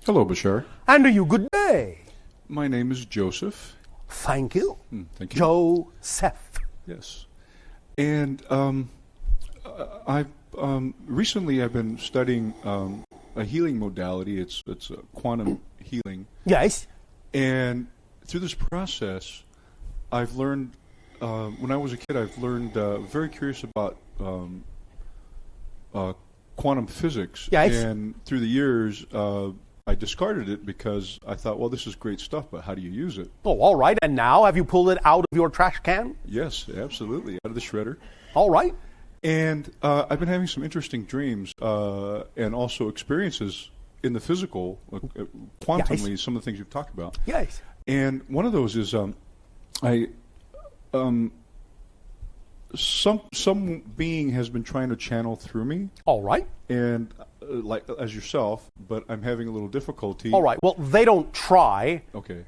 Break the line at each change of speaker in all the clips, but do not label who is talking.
Hello, Bashar.
And to you, good day.
My name is Joseph.
Thank you.
Thank you.
Joseph.
Yes. And recently I've been studying a healing modality. It's quantum healing.
Yes.
And through this process, I've learned, when I was a kid, I've learned very curious about quantum physics.
Yes.
And through the years, I discarded it because I thought, well, this is great stuff, but how do you use it?
Oh, all right. And now, have you pulled it out of your trash can?
Yes, absolutely, out of the shredder.
All right.
And I've been having some interesting dreams and also experiences in the physical, quantumly,
Yes.
some of the things you've talked about.
Yes.
And one of those is some being has been trying to channel through me.
All right.
And like as yourself, but I'm having a little difficulty.
All right. Well, they don't try.
Okay.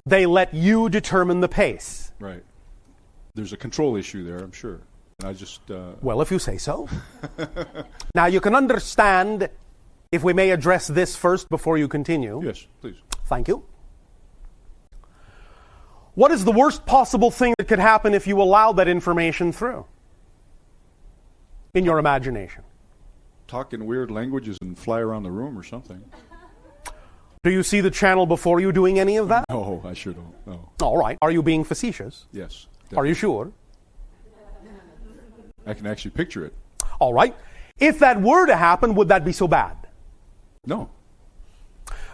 They let you determine the pace.
Right. There's a control issue there, I'm sure. And I just...
Well, if you say so. Now, you can understand, if we may address this first before you continue.
Yes, please.
Thank you. What is the worst possible thing that could happen if you allow that information through? In your imagination.
Talk in weird languages and fly around the room or something.
Do you see the channel before you doing any of that?
No, I sure don't. No.
All right. Are you being facetious?
Yes.
Are you sure?
I can actually picture it.
All right. If that were to happen, would that be so bad?
No.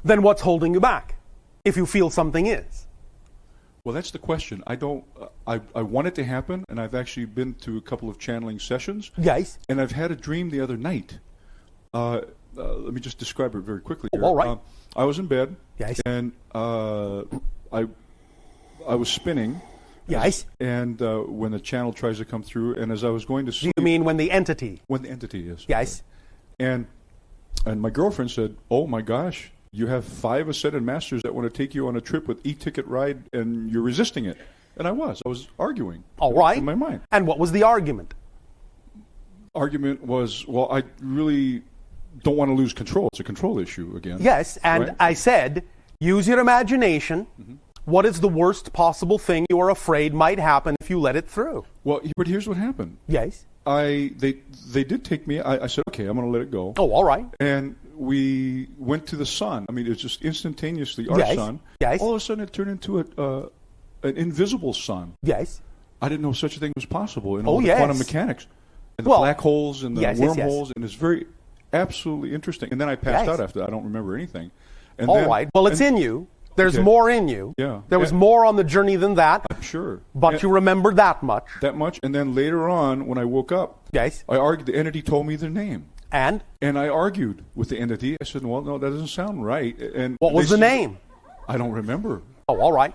Then what's holding you back? If you feel something is.
Well, that's the question. I don't. I want it to happen, and I've actually been to a couple of channeling sessions.
Yes.
And I've had a dream the other night. Let me just describe it very quickly here.
All right.
I was in bed.
Yes.
And I was spinning.
Yes.
And when the channel tries to come through, and as I was going to sleep.
Do you mean when the entity?
When the entity is.
Yes.
And my girlfriend said, "Oh my gosh, you have 5 ascended masters that want to take you on a trip with e-ticket ride, and you're resisting it." And I was arguing.
All right.
In my mind.
And what was the argument?
Argument was, well, I really don't want to lose control. It's a control issue again.
Yes, and
right?
I said, use your imagination. Mm-hmm. What is the worst possible thing you are afraid might happen if you let it through?
Well, but here's what happened.
Yes.
They did take me. I said, okay, I'm going to let it go.
Oh, all right.
And we went to the sun. I mean, it was just instantaneously our sun.
Yes.
All of a sudden, it turned into an invisible sun.
Yes.
I didn't know such a thing was possible in
all
the quantum mechanics. And the black holes and the wormholes, and it's very, absolutely interesting. And then I passed out after that. I don't remember anything. And
all right. Well, it's in you. There's more in you.
Yeah.
There was more on the journey than that.
I'm sure.
But you remember that much.
That much. And then later on, when I woke up,
yes,
I argued. The entity told me their name.
And
I argued with the entity. I said, well, no, that doesn't sound right. And
what was the name?
I don't remember.
Oh, all right.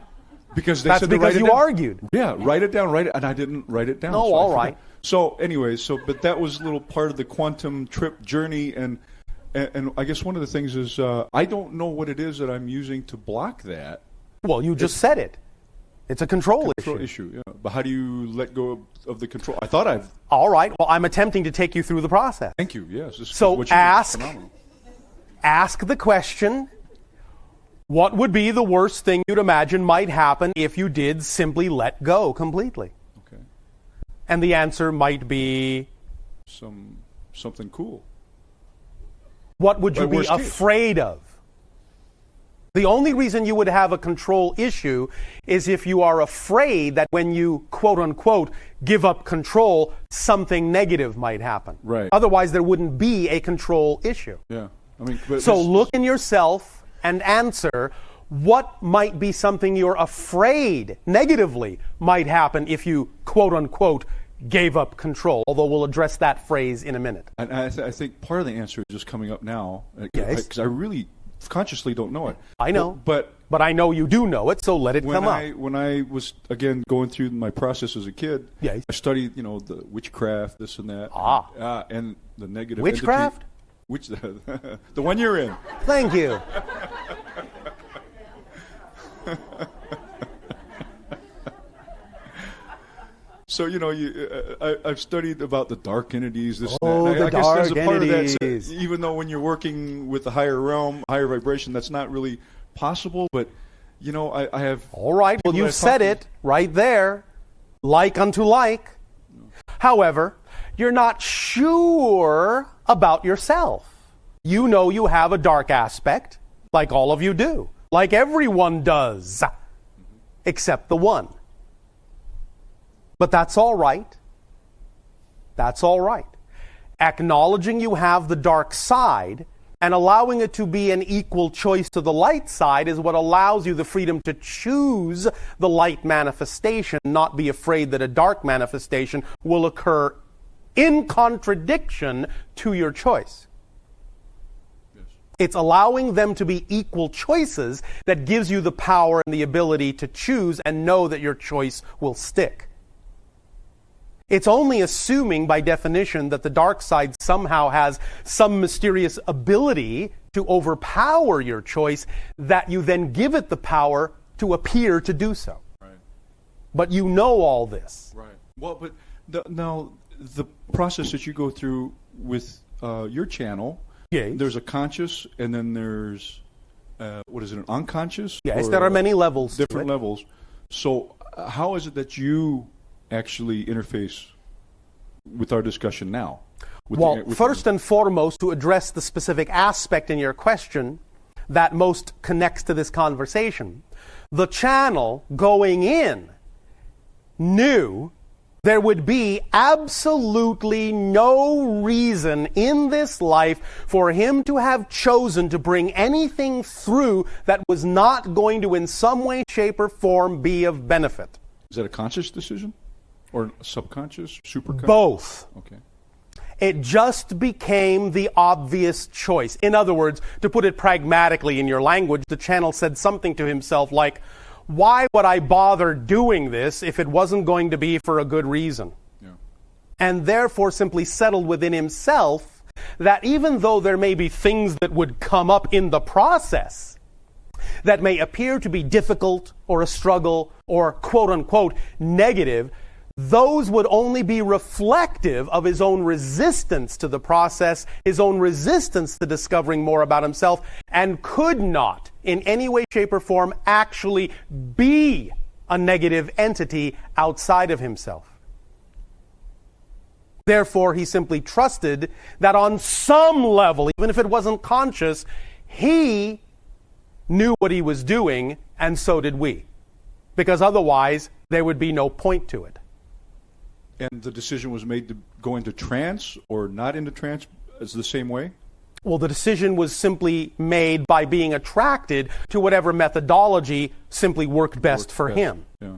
Because they
That's
said
because you argued.
Yeah, write it down, and I didn't write it down.
No,
so
all right.
So anyway, but that was a little part of the quantum trip journey, and I guess one of the things is I don't know what it is that I'm using to block that.
Well, you just said it. It's a control
issue, yeah. But how do you let go of the control? I thought I've...
All right. Well, I'm attempting to take you through the process.
Thank you, yes.
So ask the question, what would be the worst thing you'd imagine might happen if you did simply let go completely?
Okay.
And the answer might be...
something cool.
What would you be afraid of? The only reason you would have a control issue is if you are afraid that when you, quote unquote, give up control, something negative might happen.
Right.
Otherwise, there wouldn't be a control issue.
Yeah. I mean,
so look in yourself and answer what might be something you're afraid negatively might happen if you, quote unquote, gave up control, although we'll address that phrase in a minute.
And I think part of the answer is just coming up now,
because
I really consciously don't know it.
I know.
But
I know you do know it, so let it come up.
When I was, again, going through my process as a kid,
yes,
I studied, the witchcraft, this and that. And the negative
witchcraft?
The one you're in.
Thank you.
So, I've studied about the dark entities, this
Oh,
and that.
the
I guess
dark
there's a part
entities.
of that, even though when you're working with the higher realm, higher vibration, that's not really possible. But, I have...
All right, well, you said it right there. Like unto like. However, you're not sure about yourself. You know you have a dark aspect, like all of you do. Like everyone does. Except the one. But that's all right. That's all right. Acknowledging you have the dark side and allowing it to be an equal choice to the light side is what allows you the freedom to choose the light manifestation, not be afraid that a dark manifestation will occur in contradiction to your choice. Yes. It's allowing them to be equal choices that gives you the power and the ability to choose and know that your choice will stick. It's only assuming, by definition, that the dark side somehow has some mysterious ability to overpower your choice that you then give it the power to appear to do so. Right. But you know all this.
Right. Well, but now the process that you go through with your channel,
yes.
There's a conscious and then there's, an unconscious?
Yes, there are many levels.
Different levels. So how is it that you actually interface with our discussion now?
First and foremost, to address the specific aspect in your question that most connects to this conversation, the channel going in knew there would be absolutely no reason in this life for him to have chosen to bring anything through that was not going to in some way, shape, or form be of benefit.
Is that a conscious decision? Or subconscious, superconscious?
Both.
Okay.
It just became the obvious choice. In other words, to put it pragmatically in your language, the channel said something to himself like, why would I bother doing this if it wasn't going to be for a good reason?
Yeah.
And therefore simply settled within himself that even though there may be things that would come up in the process that may appear to be difficult or a struggle or quote-unquote negative, those would only be reflective of his own resistance to the process, his own resistance to discovering more about himself, and could not, in any way, shape, or form, actually be a negative entity outside of himself. Therefore, he simply trusted that on some level, even if it wasn't conscious, he knew what he was doing, and so did we. Because otherwise, there would be no point to it.
And the decision was made to go into trance or not into trance as the same way?
Well, the decision was simply made by being attracted to whatever methodology simply worked best for him.
Yeah.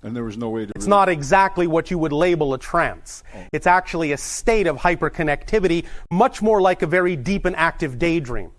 And there was no way to...
It's not exactly what you would label a trance. Oh. It's actually a state of hyperconnectivity, much more like a very deep and active daydream.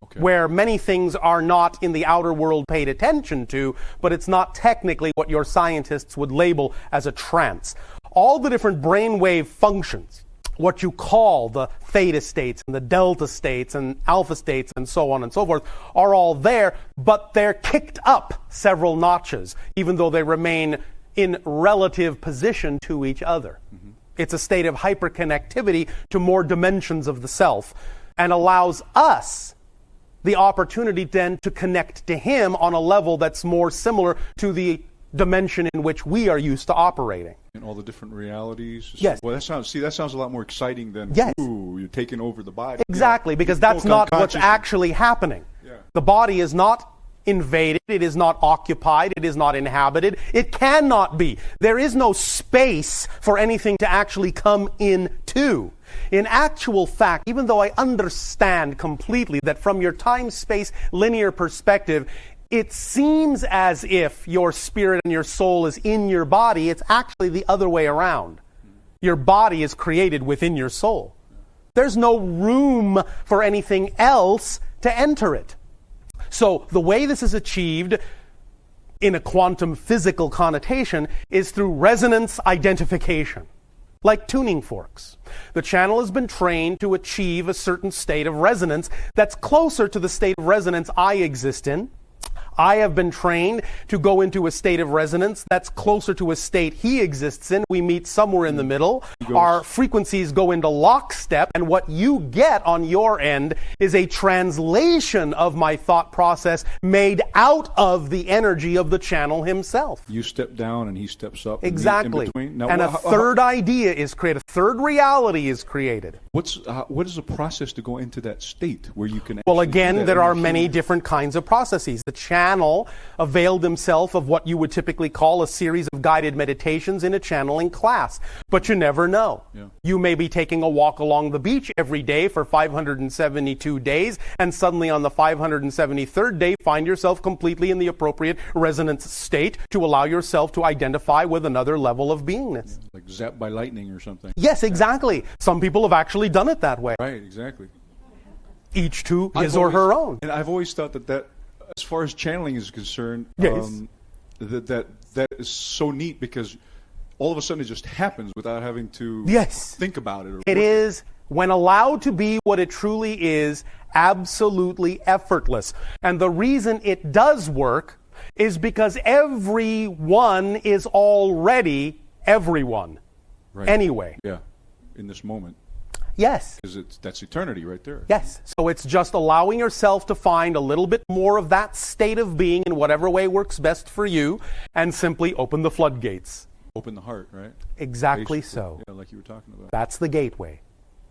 Okay. Where many things are not in the outer world paid attention to, but it's not technically what your scientists would label as a trance. All the different brainwave functions, what you call the theta states and the delta states and alpha states and so on and so forth, are all there, but they're kicked up several notches, even though they remain in relative position to each other. Mm-hmm. It's a state of hyperconnectivity to more dimensions of the self and allows us the opportunity then to connect to him on a level that's more similar to the dimension in which we are used to operating.
And all the different realities.
Yes.
Well, that sounds a lot more exciting than,
yes.
Ooh, you're taking over the body.
Exactly, because that's not what's actually happening.
Yeah.
The body is not invaded, it is not occupied, it is not inhabited, it cannot be. There is no space for anything to actually come into. In actual fact, even though I understand completely that from your time-space linear perspective, it seems as if your spirit and your soul is in your body, it's actually the other way around. Your body is created within your soul. There's no room for anything else to enter it. So the way this is achieved in a quantum physical connotation is through resonance identification. Like tuning forks. The channel has been trained to achieve a certain state of resonance that's closer to the state of resonance I exist in. I have been trained to go into a state of resonance that's closer to a state he exists in. We meet somewhere in the middle. Our frequencies go into lockstep, and what you get on your end is a translation of my thought process made out of the energy of the channel himself.
You step down and he steps up.
Exactly.
In between. Now,
and a third idea is created. A third reality is created.
What is the process to go into that state where you can?
Well, again, there are many different kinds of processes. The channel availed himself of what you would typically call a series of guided meditations in a channeling class. But you never know.
Yeah.
You may be taking a walk along the beach every day for 572 days, and suddenly on the 573rd day find yourself completely in the appropriate resonance state to allow yourself to identify with another level of beingness.
Like zapped by lightning or something.
Yes, exactly. Some people have actually done it that way.
Right, exactly.
Each to his or her own.
And I've always thought that as far as channeling is concerned,
yes.
that is so neat because all of a sudden it just happens without having to think about it.
It is, when allowed to be what it truly is, absolutely effortless. And the reason it does work is because everyone is already everyone.
Right.
Anyway.
Yeah, in this moment.
Yes.
Because that's eternity right there.
Yes. So it's just allowing yourself to find a little bit more of that state of being in whatever way works best for you, and simply open the floodgates.
Open the heart, right?
Exactly.
Basically,
so.
Yeah, like you were talking about.
That's the gateway.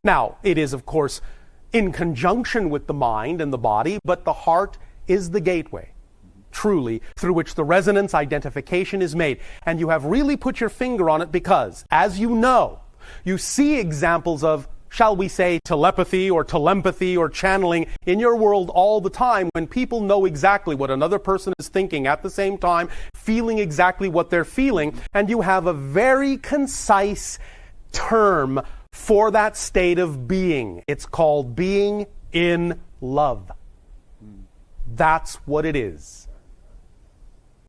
Now, it is, of course, in conjunction with the mind and the body, but the heart is the gateway, truly, through which the resonance identification is made. And you have really put your finger on it because, as you know, you see examples of, shall we say, telepathy or telempathy or channeling in your world all the time when people know exactly what another person is thinking at the same time, feeling exactly what they're feeling, and you have a very concise term for that state of being. It's called being in love. That's what it is.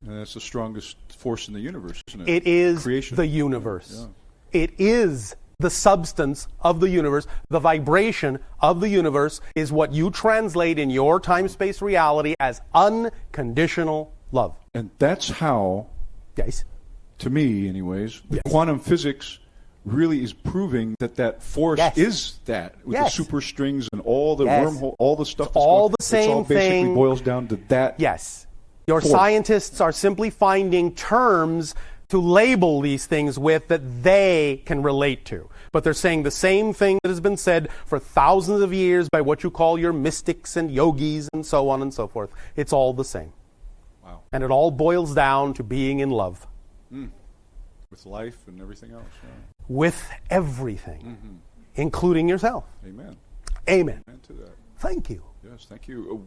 And that's the strongest force in the universe, isn't it?
It is
Creation.
the universe.
Yeah.
It is the substance of the universe. The vibration of the universe is what you translate in your time-space reality as unconditional love.
And that's how, to me anyways, quantum physics really is proving that force is that, with the super strings and all the wormhole, all the stuff.
All the same
thing. It all basically
thing.
Boils down to that.
Yes. Your scientists are simply finding terms to label these things with that they can relate to. But they're saying the same thing that has been said for thousands of years by what you call your mystics and yogis and so on and so forth. It's all the same.
Wow.
And it all boils down to being in love.
With life and everything else. Yeah.
With everything, including yourself.
Amen.
Amen.
Amen to that.
Thank you.
Yes, thank you.